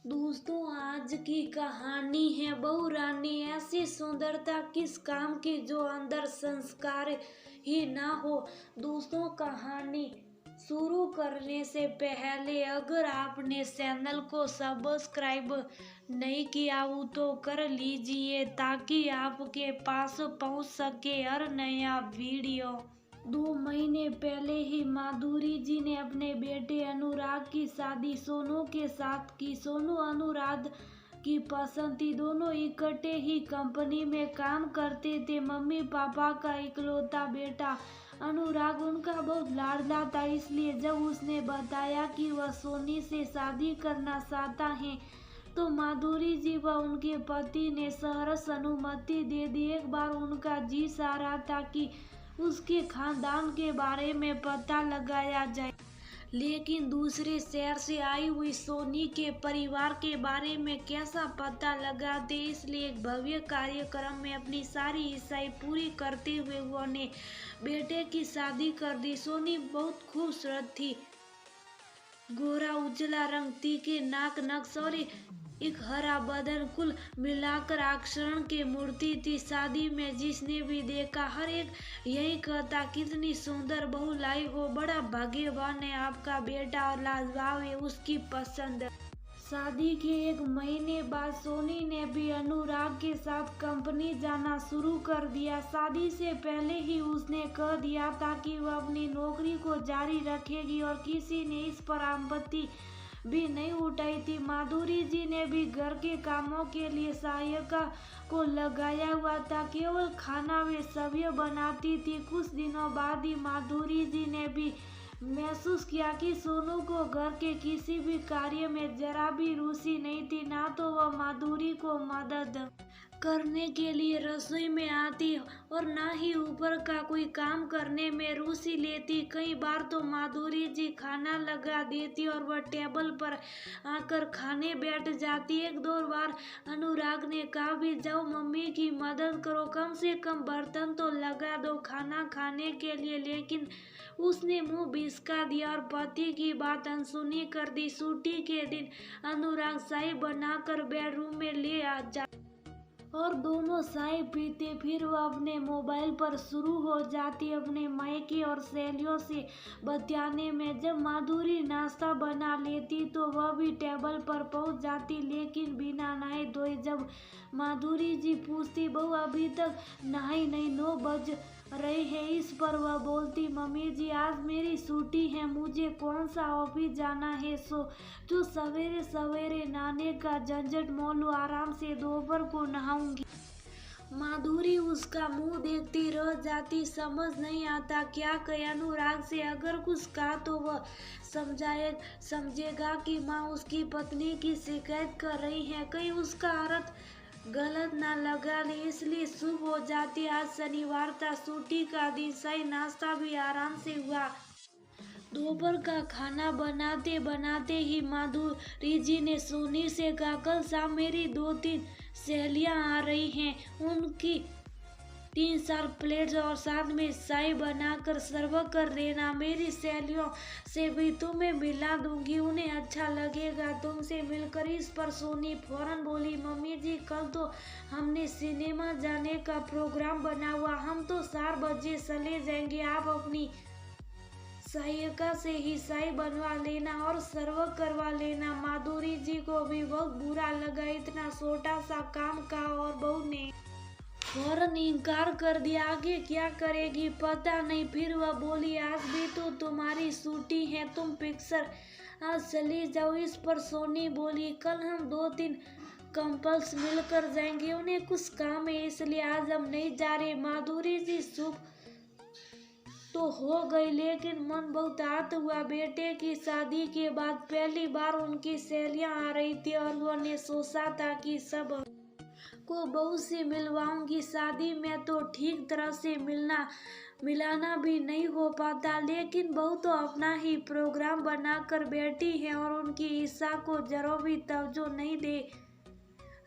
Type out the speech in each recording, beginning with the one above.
दोस्तों, आज की कहानी है बहू रानी। ऐसी सुंदरता किस काम की जो अंदर संस्कार ही ना हो। दोस्तों, कहानी शुरू करने से पहले अगर आपने चैनल को सब्सक्राइब नहीं किया हो तो कर लीजिए ताकि आपके पास पहुंच सके हर नया वीडियो। 2 महीने पहले ही माधुरी जी ने अपने बेटे अनुराग की शादी सोनू के साथ की। सोनू अनुराग की पसंद थी। दोनों इकट्ठे ही कंपनी में काम करते थे। मम्मी पापा का इकलौता बेटा अनुराग उनका बहुत लाडला था। इसलिए जब उसने बताया कि वह सोनी से शादी करना चाहता है तो माधुरी जी व उनके पति ने सहर्ष अनुमति दे दी। एक बार उनका जी चाह रहा था कि उसके खानदान के बारे में पता लगाया जाए, लेकिन दूसरे शहर से आई हुई सोनी के परिवार के बारे में कैसा पता लगाते। इसलिए एक भव्य कार्यक्रम में अपनी सारी इच्छाएं पूरी करते हुए उन्होंने बेटे की शादी कर दी। सोनी बहुत खूबसूरत थी। गोरा उजला रंग, तीखे नाक नक्श और एक हरा बदन, कुल मिलाकर आकर्षण की मूर्ति थी। शादी में जिसने भी देखा हर एक यही कहता, कितनी सुंदर बहू लाई हो, बड़ा भाग्यवान है आपका बेटा और लाजवाब है उसकी पसंद। शादी के 1 महीने बाद सोनी ने भी अनुराग के साथ कंपनी जाना शुरू कर दिया। शादी से पहले ही उसने कह दिया था कि वह अपनी नौकरी को जारी रखेगी और किसी ने इस पर आपत्ति भी नहीं उठाई थी। माधुरी जी ने भी घर के कामों के लिए सहायिका को लगाया हुआ था। केवल खाना वे सभी बनाती थी। कुछ दिनों बाद ही माधुरी जी ने भी महसूस किया कि सोनू को घर के किसी भी कार्य में जरा भी रुचि नहीं थी। ना तो वह माधुरी को मदद करने के लिए रसोई में आती और ना ही ऊपर का कोई काम करने में रुचि लेती। कई बार तो माधुरी जी खाना लगा देती और वह टेबल पर आकर खाने बैठ जाती। एक दो बार अनुराग ने कहा भी, जाओ मम्मी की मदद करो, कम से कम बर्तन तो लगा दो खाना खाने के लिए, लेकिन उसने मुंह बिस्का दिया और पति की बात अनसुनी कर दी। छुट्टी के दिन अनुराग चाय बनाकर बेडरूम में ले आ जा और दोनों चाय पीते। फिर वह अपने मोबाइल पर शुरू हो जाती अपने मायके और सहेलियों से बतियाने में। जब माधुरी नाश्ता बना लेती तो वह भी टेबल पर पहुंच जाती, लेकिन बिना नहाए धोए। जब माधुरी जी पूछती, बहू अभी तक नहाई नहीं, 9 बज रहे हैं, इस पर वह बोलती, मम्मी जी आज मेरी छुट्टी है, मुझे कौन सा ऑफिस जाना है, सो जो सवेरे सवेरे नहाने का झंझट मोलू, आराम से दोपहर को नहाऊंगी। माधुरी उसका मुंह देखती रह जाती। समझ नहीं आता क्या कहे अनुराग से। अगर कुछ कहा तो वह समझेगा कि माँ उसकी पत्नी की शिकायत कर रही है, कहीं उसका अर्थ गलत ना लगा ले, इसलिए शुभ हो जाती। आज शनिवार था, छुट्टी का दिन, सही नाश्ता भी आराम से हुआ। दोपहर का खाना बनाते बनाते ही माधुरी जी ने सोनी से कहा, कल शाम मेरी 2-3 सहेलियां आ रही हैं, उनकी 3-4 प्लेट्स और साथ में चाय बनाकर सर्व कर देना। मेरी सहेलियों से भी तुम्हें मिला दूंगी, उन्हें अच्छा लगेगा तुमसे मिलकर। इस पर सोनी फौरन बोली, मम्मी जी कल तो हमने सिनेमा जाने का प्रोग्राम बना हुआ, हम तो 4 बजे चले जाएंगे, आप अपनी सहायिका से ही चाय बनवा लेना और सर्व करवा लेना। माधुरी जी को भी बहुत बुरा लगा इतना छोटा सा काम का और बहू ने फौरन इनकार कर दिया। आगे क्या करेगी पता नहीं। फिर वह बोली, आज भी तो तुम्हारी छुट्टी है, तुम पिक्चर आज चली जाओ। इस पर सोनी बोली, कल हम 2-3 कपल्स मिलकर जाएंगे, उन्हें कुछ काम है इसलिए आज हम नहीं जा रहे। माधुरी जी चुप तो हो गई, लेकिन मन बहुत आहत हुआ। बेटे की शादी के बाद पहली बार उनकी सहेलियां आ रही थी और उन्होंने सोचा था कि सब को बहू से मिलवाऊंगी। शादी में तो ठीक तरह से मिलाना भी नहीं हो पाता, लेकिन बहू तो अपना ही प्रोग्राम बनाकर बैठी है और उनकी इच्छा को जरा भी तवज्जो नहीं दे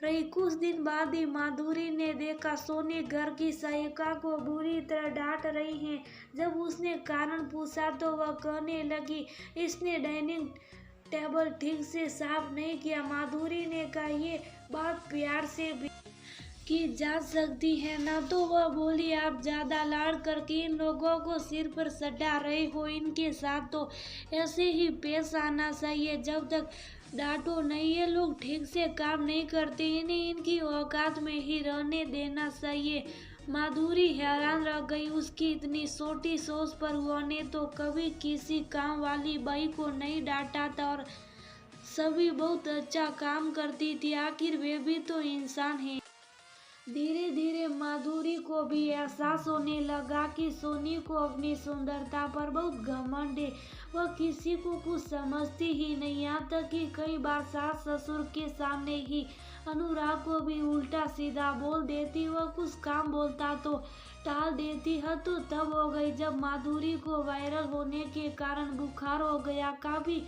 रही। कुछ दिन बाद ही माधुरी ने देखा सोनी घर की सहायिका को बुरी तरह डांट रही है। जब उसने कारण पूछा तो वह कहने लगी, इसने डाइनिंग टेबल ठीक से साफ नहीं किया। माधुरी ने कहा, ये बात प्यार से भी की जा सकती है ना। तो वह बोली, आप ज्यादा लाड़ करके इन लोगों को सिर पर सटा रहे हो। इनके साथ तो ऐसे ही पेश आना चाहिए। जब तक डांटो नहीं, ये लोग ठीक से काम नहीं करते, इन्हें इनकी औकात में ही रहने देना चाहिए। माधुरी हैरान रह गई। उसकी इतनी छोटी सोच पर उन्होंने तो कभी किसी काम वाली बाई को नहीं डांटा था, और सभी बहुत अच्छा काम करती थी। आखिर वे भी तो इंसान हैं। धीरे धीरे माधुरी को भी एहसास होने लगा कि सोनी को अपनी सुंदरता पर बहुत घमंड है। वह किसी को कुछ समझती ही नहीं। यहाँ तक कि कई बार सास ससुर के सामने ही अनुराग को भी उल्टा सीधा बोल देती। वह कुछ काम बोलता तो टाल देती। हद तो तब हो गई जब माधुरी को वायरल होने के कारण बुखार हो गया। काफी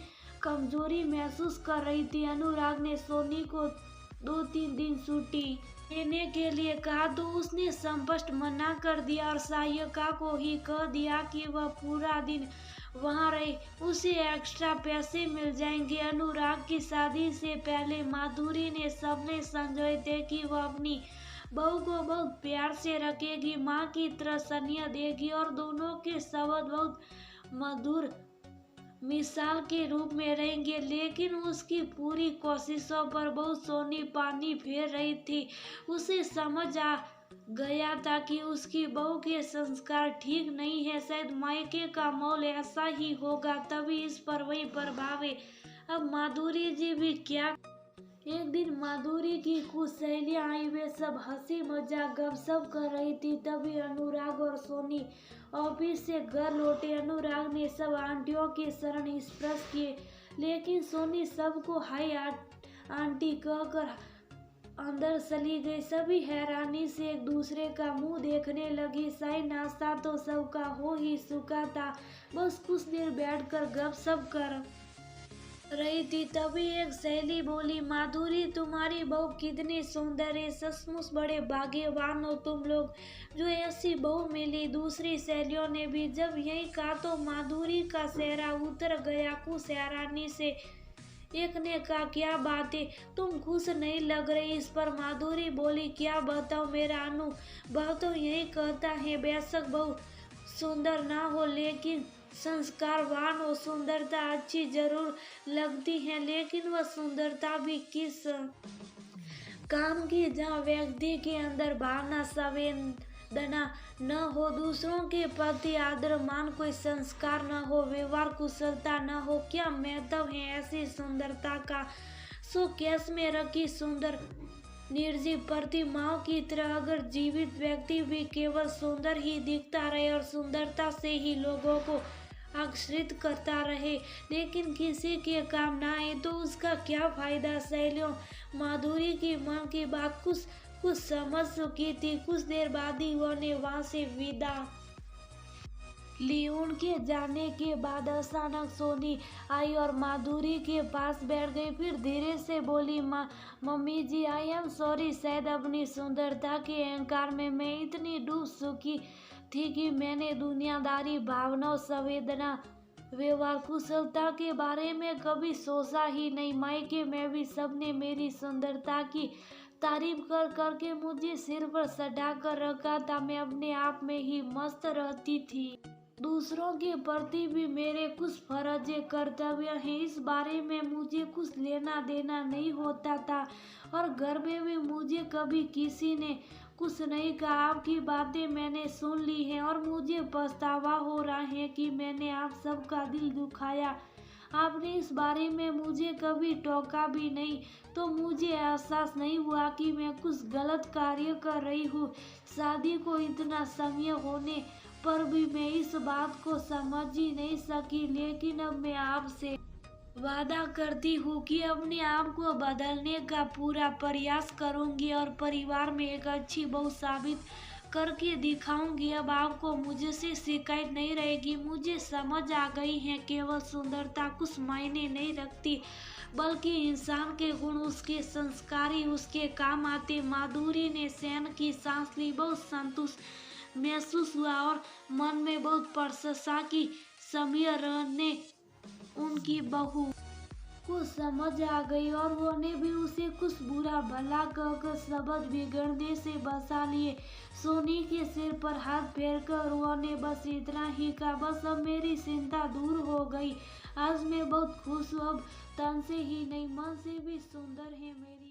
कमजोरी महसूस कर रही थी। अनुराग ने सोनी को 2-3 दिन छुट्टी लेने के लिए कहा तो उसने स्पष्ट मना कर दिया और सहायिका को ही कह दिया कि वह पूरा दिन वहां रहे, उसे एक्स्ट्रा पैसे मिल जाएंगे। अनुराग की शादी से पहले माधुरी ने सपने संजोए थे कि वह अपनी बहू को बहुत प्यार से रखेगी, माँ की तरह स्नेह देगी और दोनों के संबंध बहुत मधुर मिसाल के रूप में रहेंगे। लेकिन उसकी पूरी कोशिशों पर बहुत सोनी पानी फेर रही थी। उसे समझ आ गया था कि उसकी बहू के संस्कार ठीक नहीं है। शायद मायके का माहौल ऐसा ही होगा, तभी इस पर वही प्रभाव है। अब माधुरी जी भी क्या। एक दिन माधुरी की कुछ सहेलियां आई। वे सब हंसी मजाक गपशप कर रही थी। तभी अनुराग और सोनी ऑफिस से घर लौटे। अनुराग ने सब आंटियों के शरण स्पर्श किए, लेकिन सोनी सबको हाय आंटी कहकर अंदर चली गई। सभी हैरानी से एक दूसरे का मुंह देखने लगी। शाही नाश्ता तो सबका हो ही चुका था। बस कुछ देर बैठकर गपशप कर रही थी। तभी एक सहेली बोली, माधुरी तुम्हारी बहू कितनी सुंदर है, सचमुच बड़े भाग्यवान हो तुम लोग जो ऐसी बहू मिली। दूसरी सहेलियों ने भी जब यही कहा तो माधुरी का चेहरा उतर गया कुछ हैरानी से। एक ने कहा, क्या बात है, तुम खुश नहीं लग रही। इस पर माधुरी बोली, क्या बताओ, मेरा अनुभव तो यही कहता है, बेशक बहू सुंदर ना हो लेकिन संस्कारवान हो। सुंदरता अच्छी जरूर लगती है, लेकिन वह सुंदरता भी किस काम की जहाँ व्यक्ति के अंदर भावना संवेदना न हो, दूसरों के प्रति आदर मान, कोई संस्कार न हो, व्यवहार कुशलता न हो। क्या महत्व है ऐसी सुंदरता का। सो केस में रखी सुंदर निर्जीव प्रतिमाओं की तरह अगर जीवित व्यक्ति भी केवल सुंदर ही दिखता रहे और सुंदरता से ही लोगों को आकर्षित करता रहे, लेकिन किसी के काम ना आए तो उसका क्या फायदा। सहेलियों, माधुरी की मन की बात कुछ समझ चुकी थी। कुछ देर बाद ही उन्होंने वहां से विदा ली। उनके जाने के बाद अचानक सोनी आई और माधुरी के पास बैठ गई। फिर धीरे से बोली, mummy ji, I am sorry. शायद अपनी सुंदरता के अहंकार में मैं इतनी डूब चुकी थी कि मैंने दुनियादारी, भावना, संवेदना, व्यवहार कुशलता के बारे में कभी सोचा ही नहीं। मायके में भी सबने मेरी सुंदरता की तारीफ कर करके मुझे सिर पर सटा कर रखा था। मैं अपने आप में ही मस्त रहती थी। दूसरों के प्रति भी मेरे कुछ फर्ज कर्तव्य हैं, इस बारे में मुझे कुछ लेना देना नहीं होता था। और घर में भी मुझे कभी किसी ने कुछ नहीं कहा। आपकी बातें मैंने सुन ली हैं और मुझे पछतावा हो रहा है कि मैंने आप सबका दिल दुखाया। आपने इस बारे में मुझे कभी टोका भी नहीं, तो मुझे एहसास नहीं हुआ कि मैं कुछ गलत कार्य कर रही हूँ। शादी को इतना समय होने पर भी मैं इस बात को समझ ही नहीं सकी। लेकिन अब मैं आपसे वादा करती हूँ कि अपने आप को बदलने का पूरा प्रयास करूँगी और परिवार में एक अच्छी बहू साबित करके दिखाऊंगी। अब आपको मुझसे शिकायत नहीं रहेगी। मुझे समझ आ गई है केवल सुंदरता कुछ मायने नहीं रखती, बल्कि इंसान के गुण, उसके संस्कारी, उसके काम आते। माधुरी ने चैन की सांस ली। बहुत संतुष्ट महसूस हुआ और मन में बहुत प्रशंसा की। समय रहने उनकी बहू कुछ समझ आ गई और वो ने भी उसे कुछ बुरा भला कहकर सबद बिगड़ने से बचा लिए। सोनी के सिर पर हाथ फेरकर वो ने बस इतना ही कहा, बस अब मेरी चिंता दूर हो गई। आज मैं बहुत खुश हूँ, अब तन से ही नहीं मन से भी सुंदर है मेरी